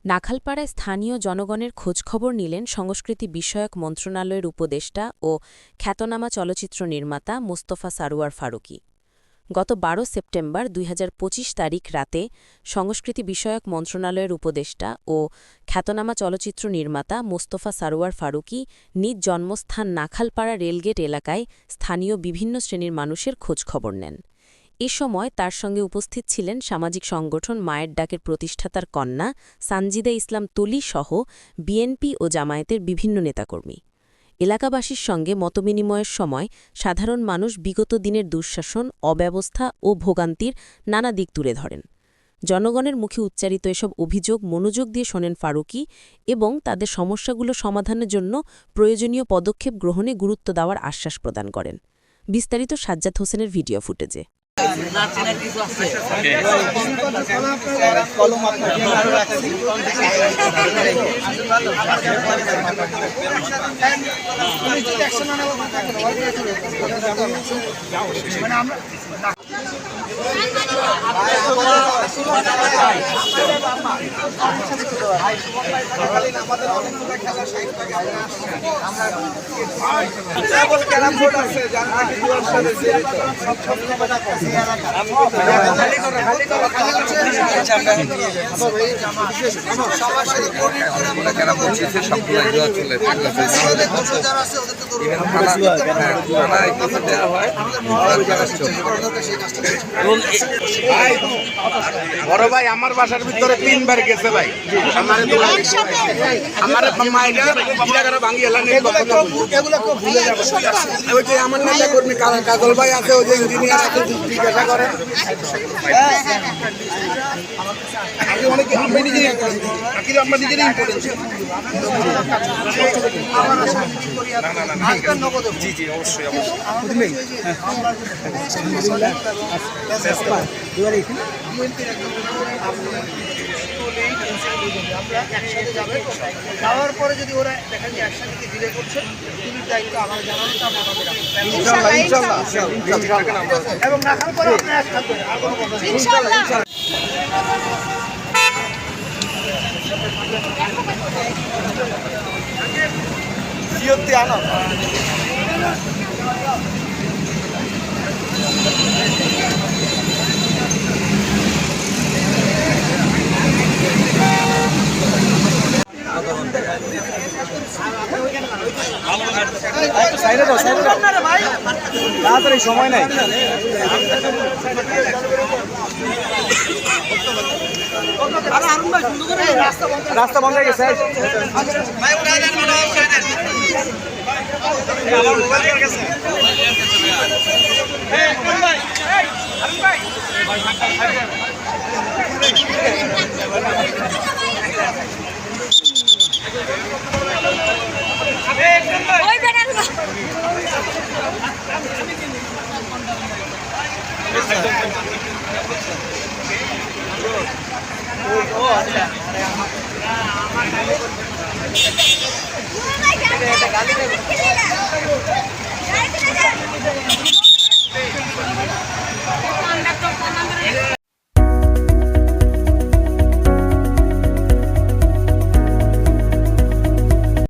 নাখালপাড়ায় স্থানীয় জনগণের খোঁজখবর নিলেন সংস্কৃতি বিষয়ক মন্ত্রণালয়ের উপদেষ্টা ও খ্যাতনামা চলচ্চিত্র নির্মাতা মোস্তফা সারোয়ার ফারুকী। গত ১২ সেপ্টেম্বর ২০২৫ তারিখ রাতে সংস্কৃতি বিষয়ক মন্ত্রণালয়ের উপদেষ্টা ও খ্যাতনামা চলচ্চিত্র নির্মাতা মোস্তফা সারোয়ার ফারুকী নিজ জন্মস্থান নাখালপাড়া রেলগেট এলাকায় স্থানীয় বিভিন্ন শ্রেণীর মানুষের খোঁজখবর নেন। এ সময় তার সঙ্গে উপস্থিত ছিলেন সামাজিক সংগঠন মায়ের ডাকের প্রতিষ্ঠাতার কন্যা সানজিদা ইসলাম তুলি সহ বিএনপি ও জামায়াতের বিভিন্ন নেতাকর্মী। এলাকাবাসীর সঙ্গে মতবিনিময়ের সময় সাধারণ মানুষ বিগত দিনের দুঃশাসন, অব্যবস্থা ও ভোগান্তির নানা দিক তুলে ধরেন। জনগণের মুখে উচ্চারিত এসব অভিযোগ মনোযোগ দিয়ে শোনেন ফারুকী এবং তাদের সমস্যাগুলো সমাধানের জন্য প্রয়োজনীয় পদক্ষেপ গ্রহণে গুরুত্ব দেওয়ার আশ্বাস প্রদান করেন। বিস্তারিত সাজ্জাদ হোসেনের ভিডিও ফুটেজে। বড় ভাই আমার বাসার ভিতরে ৩ বার গেছে ভাই। আমার ভাঙি আমার নেতা কর্মী কাজল ভাই আছে, ওই যে ইঞ্জিনিয়ার আছে, জিজ্ঞাসা করেন। আমরা নিজেরই জি জি অবশ্যই একসাথে যাবে, যাওয়ার পরে যদি ওরা দেখেন যে একসাথে ডিলে করছে, তুমি দায়িত্ব আমার জানানোটা এবং রাখার পরে আপনার এক থাকবে আর কোনো তাড়াতাড়ি সময় নাই। রাস্তা বন্ধ হয়ে গেছে।